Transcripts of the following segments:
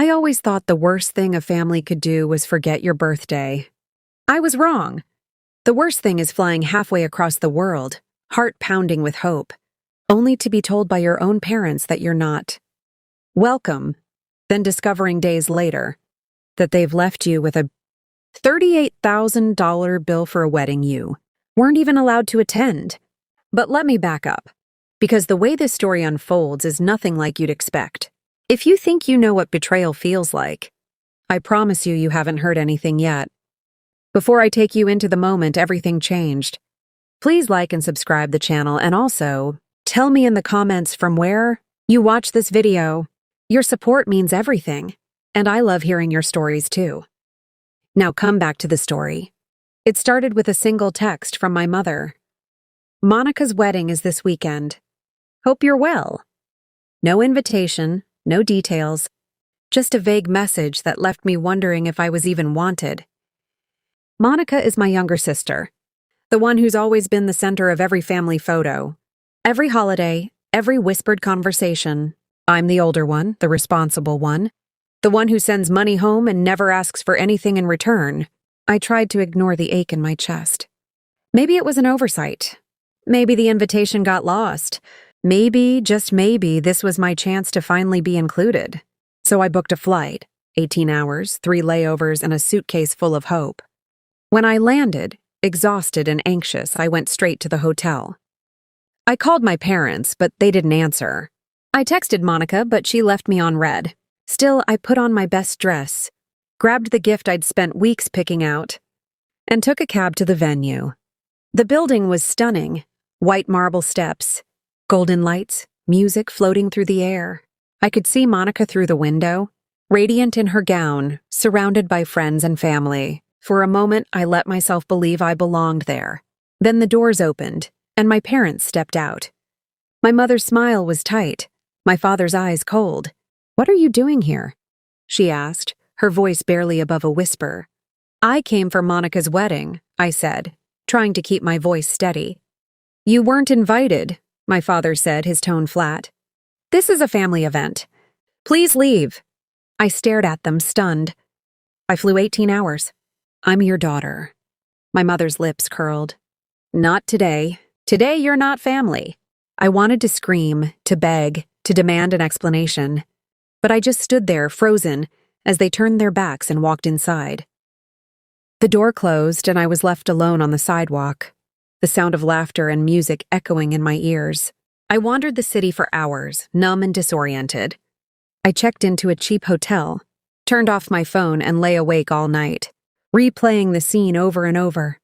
I always thought the worst thing a family could do was forget your birthday. I was wrong. The worst thing is flying halfway across the world, heart pounding with hope, only to be told by your own parents that you're not welcome, then discovering days later that they've left you with a $38,000 bill for a wedding you weren't even allowed to attend. But let me back up, because the way this story unfolds is nothing like you'd expect. If you think you know what betrayal feels like, I promise you haven't heard anything yet. Before I take you into the moment everything changed, please like and subscribe the channel, and also tell me in the comments from where you watch this video. Your support means everything, and I love hearing your stories too. Now come back to the story. It started with a single text from my mother. Monica's wedding is this weekend. Hope you're well. No invitation, no details, just a vague message that left me wondering if I was even wanted. Monica is my younger sister, the one who's always been the center of every family photo, every holiday, every whispered conversation. I'm the older one, the responsible one, the one who sends money home and never asks for anything in return. I tried to ignore the ache in my chest. Maybe it was an oversight. Maybe the invitation got lost. Maybe, just maybe, this was my chance to finally be included. So I booked a flight, 18 hours, 3 layovers, and a suitcase full of hope. When I landed, exhausted and anxious, I went straight to the hotel. I called my parents, but they didn't answer. I texted Monica, but she left me on read. Still, I put on my best dress, grabbed the gift I'd spent weeks picking out, and took a cab to the venue. The building was stunning. White marble steps, golden lights, music floating through the air. I could see Monica through the window, radiant in her gown, surrounded by friends and family. For a moment, I let myself believe I belonged there. Then the doors opened, and my parents stepped out. My mother's smile was tight, my father's eyes cold. "What are you doing here?" she asked, her voice barely above a whisper. "I came for Monica's wedding," I said, trying to keep my voice steady. "You weren't invited," my father said, his tone flat. "This is a family event. Please leave." I stared at them, stunned. "I flew 18 hours. I'm your daughter." My mother's lips curled. "Not today. Today you're not family." I wanted to scream, to beg, to demand an explanation. But I just stood there, frozen, as they turned their backs and walked inside. The door closed, and I was left alone on the sidewalk, the sound of laughter and music echoing in my ears. I wandered the city for hours, numb and disoriented. I checked into a cheap hotel, turned off my phone, and lay awake all night, replaying the scene over and over.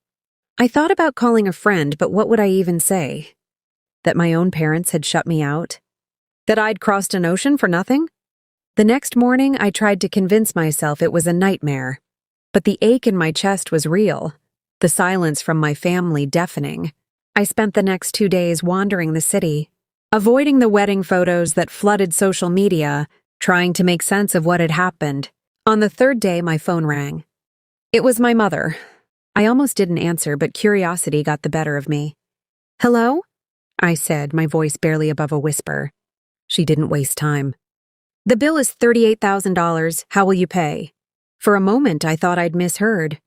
I thought about calling a friend, but what would I even say? That my own parents had shut me out? That I'd crossed an ocean for nothing? The next morning, I tried to convince myself it was a nightmare. But the ache in my chest was real, the silence from my family deafening. I spent the next 2 days wandering the city, avoiding the wedding photos that flooded social media, trying to make sense of what had happened. On the 3rd day, my phone rang. It was my mother. I almost didn't answer, but curiosity got the better of me. "Hello?" I said, my voice barely above a whisper. She didn't waste time. "The bill is $38,000. How will you pay?" For a moment, I thought I'd misheard.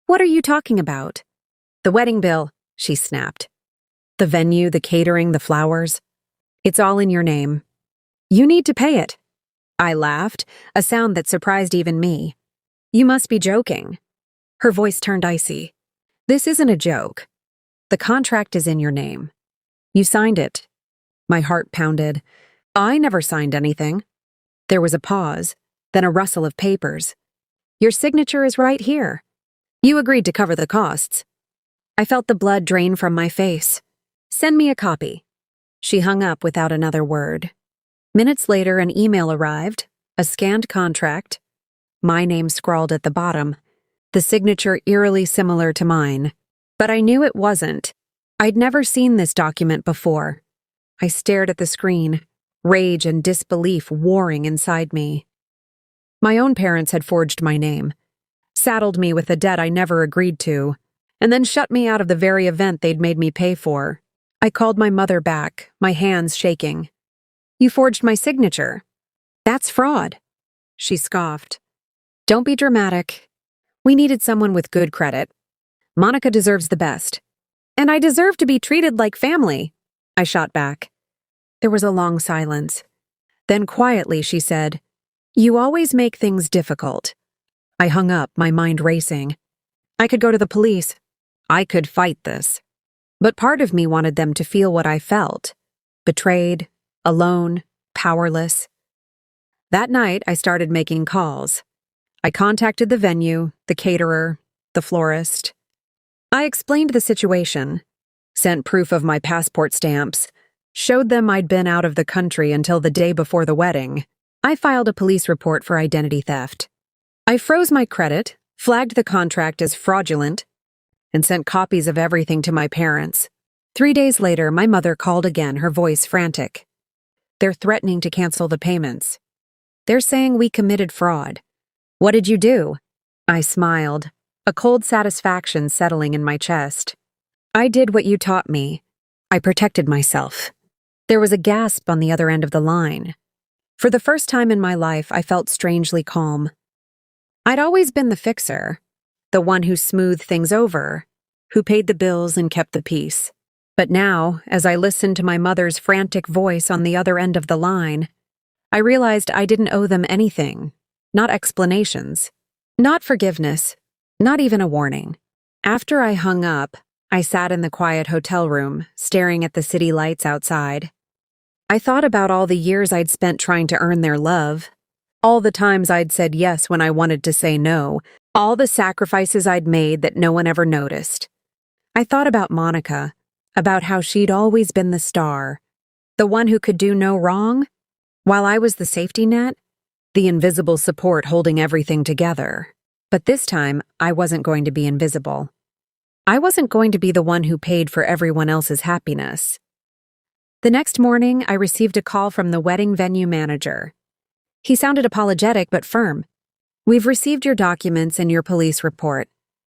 "What are you talking about?" "The wedding bill," she snapped. "The venue, the catering, the flowers. It's all in your name. You need to pay it." I laughed, a sound that surprised even me. "You must be joking." Her voice turned icy. "This isn't a joke. The contract is in your name. You signed it." My heart pounded. "I never signed anything." There was a pause, then a rustle of papers. "Your signature is right here. You agreed to cover the costs." I felt the blood drain from my face. "Send me a copy." She hung up without another word. Minutes later, an email arrived, a scanned contract, my name scrawled at the bottom, the signature eerily similar to mine. But I knew it wasn't. I'd never seen this document before. I stared at the screen, rage and disbelief warring inside me. My own parents had forged my name, saddled me with a debt I never agreed to, and then shut me out of the very event they'd made me pay for. I called my mother back, my hands shaking. "You forged my signature. That's fraud." She scoffed. Don't be dramatic. We needed someone with good credit. Monica deserves the best. And I deserve to be treated like family, I shot back. There was a long silence. Then quietly she said, You always make things difficult. I hung up, my mind racing. I could go to the police. I could fight this. But part of me wanted them to feel what I felt. Betrayed, alone, powerless. That night, I started making calls. I contacted the venue, the caterer, the florist. I explained the situation, sent proof of my passport stamps, showed them I'd been out of the country until the day before the wedding. I filed a police report for identity theft. I froze my credit, flagged the contract as fraudulent, and sent copies of everything to my parents. 3 days later, my mother called again, her voice frantic. They're threatening to cancel the payments. They're saying we committed fraud. What did you do? I smiled, a cold satisfaction settling in my chest. I did what you taught me. I protected myself. There was a gasp on the other end of the line. For the first time in my life, I felt strangely calm. I'd always been the fixer, the one who smoothed things over, who paid the bills and kept the peace. But now, as I listened to my mother's frantic voice on the other end of the line, I realized I didn't owe them anything, not explanations, not forgiveness, not even a warning. After I hung up, I sat in the quiet hotel room, staring at the city lights outside. I thought about all the years I'd spent trying to earn their love, all the times I'd said yes when I wanted to say no, all the sacrifices I'd made that no one ever noticed. I thought about Monica, about how she'd always been the star, the one who could do no wrong, while I was the safety net, the invisible support holding everything together. But this time, I wasn't going to be invisible. I wasn't going to be the one who paid for everyone else's happiness. The next morning, I received a call from the wedding venue manager. He sounded apologetic but firm. We've received your documents and your police report.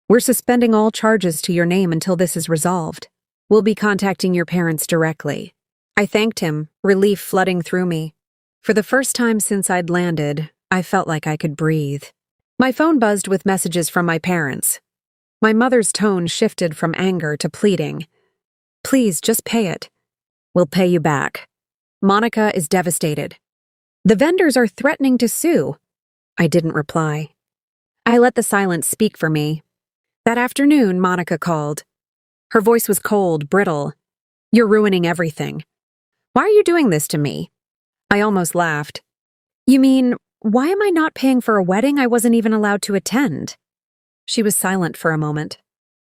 We're suspending all charges to your name until this is resolved. We'll be contacting your parents directly. I thanked him, relief flooding through me. For the first time since I'd landed, I felt like I could breathe. My phone buzzed with messages from my parents. My mother's tone shifted from anger to pleading. Please, just pay it. We'll pay you back. Monica is devastated. The vendors are threatening to sue. I didn't reply. I let the silence speak for me. That afternoon, Monica called. Her voice was cold, brittle. You're ruining everything. Why are you doing this to me? I almost laughed. You mean, why am I not paying for a wedding I wasn't even allowed to attend? She was silent for a moment.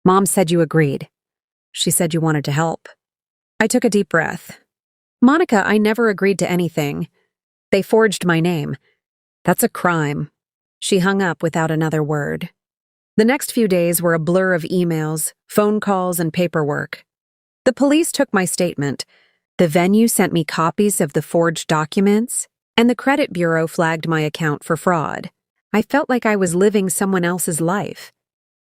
Mom said you agreed. She said you wanted to help. I took a deep breath. Monica, I never agreed to anything. They forged my name. That's a crime. She hung up without another word. The next few days were a blur of emails, phone calls, and paperwork. The police took my statement. The venue sent me copies of the forged documents, and the credit bureau flagged my account for fraud. I felt like I was living someone else's life,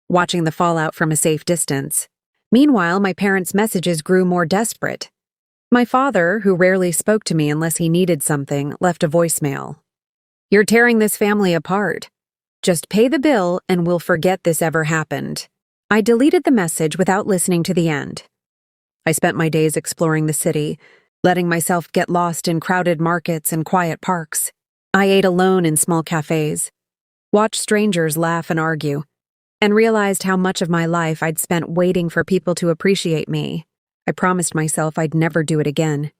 watching the fallout from a safe distance. Meanwhile, my parents' messages grew more desperate. My father, who rarely spoke to me unless he needed something, left a voicemail. You're tearing this family apart. Just pay the bill and we'll forget this ever happened. I deleted the message without listening to the end. I spent my days exploring the city, letting myself get lost in crowded markets and quiet parks. I ate alone in small cafes, watched strangers laugh and argue, and realized how much of my life I'd spent waiting for people to appreciate me. I promised myself I'd never do it again.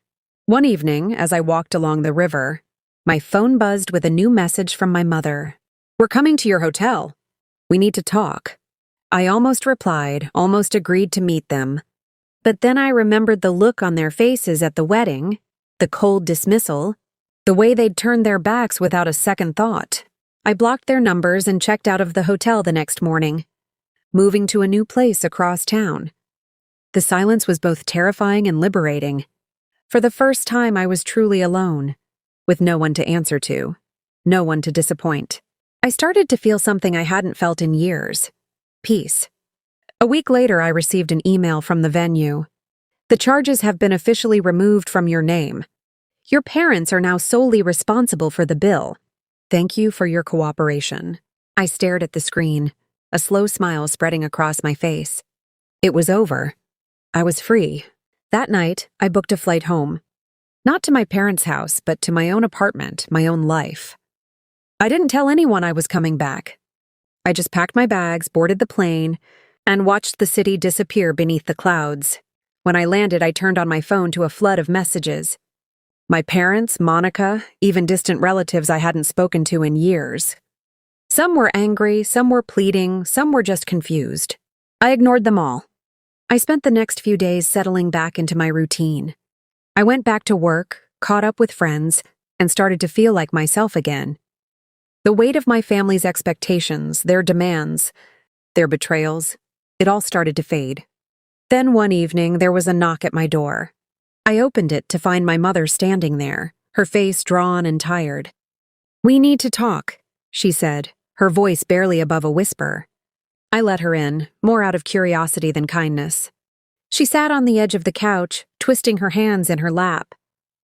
One evening, as I walked along the river, my phone buzzed with a new message from my mother. We're coming to your hotel. We need to talk. I almost replied, almost agreed to meet them. But then I remembered the look on their faces at the wedding, the cold dismissal, the way they'd turned their backs without a second thought. I blocked their numbers and checked out of the hotel the next morning, moving to a new place across town. The silence was both terrifying and liberating. For the first time, I was truly alone, with no one to answer to, no one to disappoint. I started to feel something I hadn't felt in years: peace. A week later, I received an email from the venue. The charges have been officially removed from your name. Your parents are now solely responsible for the bill. Thank you for your cooperation. I stared at the screen, a slow smile spreading across my face. It was over. I was free. That night, I booked a flight home. Not to my parents' house, but to my own apartment, my own life. I didn't tell anyone I was coming back. I just packed my bags, boarded the plane, and watched the city disappear beneath the clouds. When I landed, I turned on my phone to a flood of messages. My parents, Monica, even distant relatives I hadn't spoken to in years. Some were angry, some were pleading, some were just confused. I ignored them all. I spent the next few days settling back into my routine. I went back to work, caught up with friends, and started to feel like myself again. The weight of my family's expectations, their demands, their betrayals, it all started to fade. Then one evening, there was a knock at my door. I opened it to find my mother standing there, her face drawn and tired. "We need to talk," she said, her voice barely above a whisper. I let her in, more out of curiosity than kindness. She sat on the edge of the couch, twisting her hands in her lap.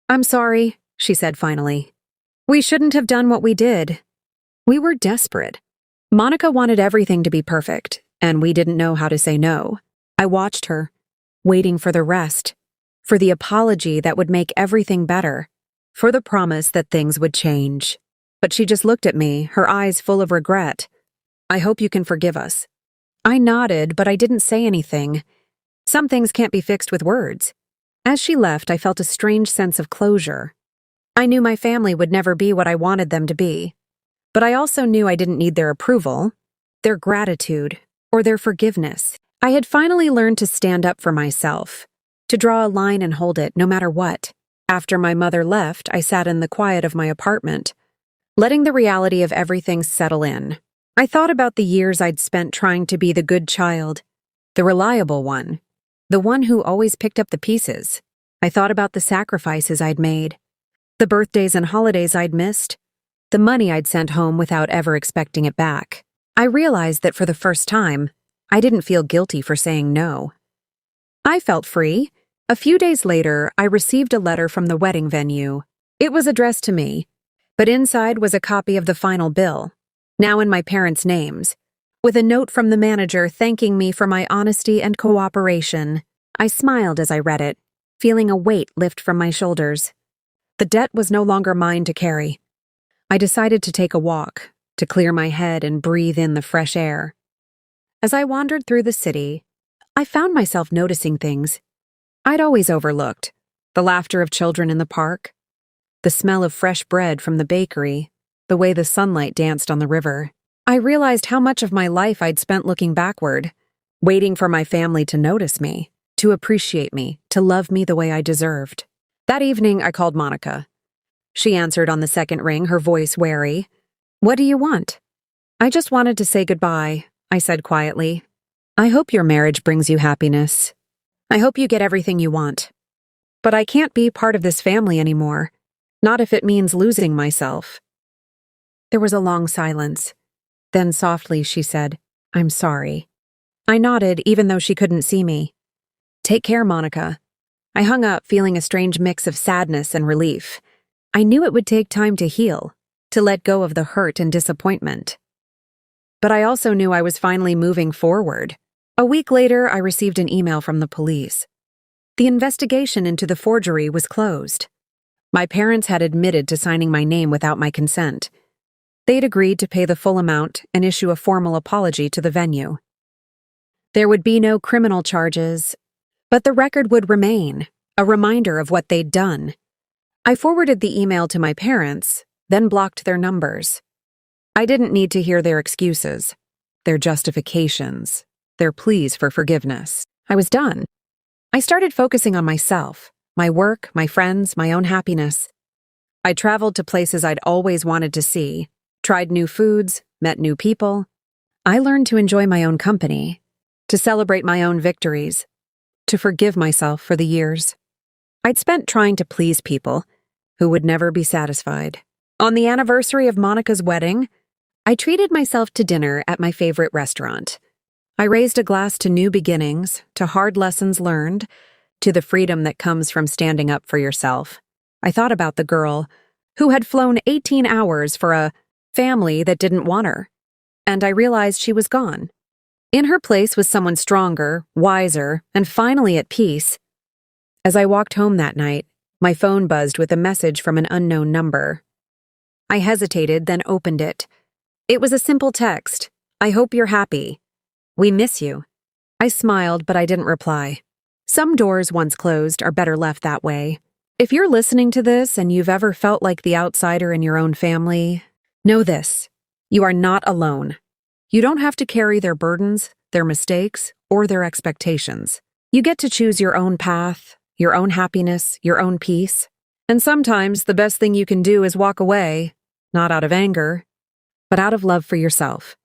"I'm sorry," she said finally. "We shouldn't have done what we did. We were desperate. Monica wanted everything to be perfect, and we didn't know how to say no." I watched her, waiting for the rest, for the apology that would make everything better, for the promise that things would change. But she just looked at me, her eyes full of regret. "I hope you can forgive us." I nodded, but I didn't say anything. Some things can't be fixed with words. As she left, I felt a strange sense of closure. I knew my family would never be what I wanted them to be. But I also knew I didn't need their approval, their gratitude, or their forgiveness. I had finally learned to stand up for myself, to draw a line and hold it no matter what. After my mother left, I sat in the quiet of my apartment, letting the reality of everything settle in. I thought about the years I'd spent trying to be the good child, the reliable one, the one who always picked up the pieces. I thought about the sacrifices I'd made, the birthdays and holidays I'd missed, the money I'd sent home without ever expecting it back. I realized that for the first time, I didn't feel guilty for saying no. I felt free. A few days later, I received a letter from the wedding venue. It was addressed to me, but inside was a copy of the final bill, now in my parents' names, with a note from the manager thanking me for my honesty and cooperation. I smiled as I read it, feeling a weight lift from my shoulders. The debt was no longer mine to carry. I decided to take a walk, to clear my head and breathe in the fresh air. As I wandered through the city, I found myself noticing things I'd always overlooked: the laughter of children in the park, the smell of fresh bread from the bakery, the way the sunlight danced on the river. I realized how much of my life I'd spent looking backward, waiting for my family to notice me, to appreciate me, to love me the way I deserved. That evening, I called Monica. She answered on the second ring, her voice wary. "What do you want?" "I just wanted to say goodbye," I said quietly. "I hope your marriage brings you happiness. I hope you get everything you want. But I can't be part of this family anymore, not if it means losing myself." There was a long silence. Then softly she said, "I'm sorry." I nodded, even though she couldn't see me. "Take care, Monica." I hung up, feeling a strange mix of sadness and relief. I knew it would take time to heal, to let go of the hurt and disappointment. But I also knew I was finally moving forward. A week later, I received an email from the police. The investigation into the forgery was closed. My parents had admitted to signing my name without my consent. They'd agreed to pay the full amount and issue a formal apology to the venue. There would be no criminal charges, but the record would remain, a reminder of what they'd done. I forwarded the email to my parents, then blocked their numbers. I didn't need to hear their excuses, their justifications, their pleas for forgiveness. I was done. I started focusing on myself, my work, my friends, my own happiness. I traveled to places I'd always wanted to see, tried new foods, met new people. I learned to enjoy my own company, to celebrate my own victories, to forgive myself for the years I'd spent trying to please people who would never be satisfied. On the anniversary of Monica's wedding, I treated myself to dinner at my favorite restaurant. I raised a glass to new beginnings, to hard lessons learned, to the freedom that comes from standing up for yourself. I thought about the girl who had flown 18 hours for a family that didn't want her. And I realized she was gone. In her place was someone stronger, wiser, and finally at peace. As I walked home that night, my phone buzzed with a message from an unknown number. I hesitated, then opened it. It was a simple text. "I hope you're happy. We miss you." I smiled, but I didn't reply. Some doors once closed are better left that way. If you're listening to this and you've ever felt like the outsider in your own family, know this: you are not alone. You don't have to carry their burdens, their mistakes, or their expectations. You get to choose your own path, your own happiness, your own peace. And sometimes the best thing you can do is walk away, not out of anger, but out of love for yourself.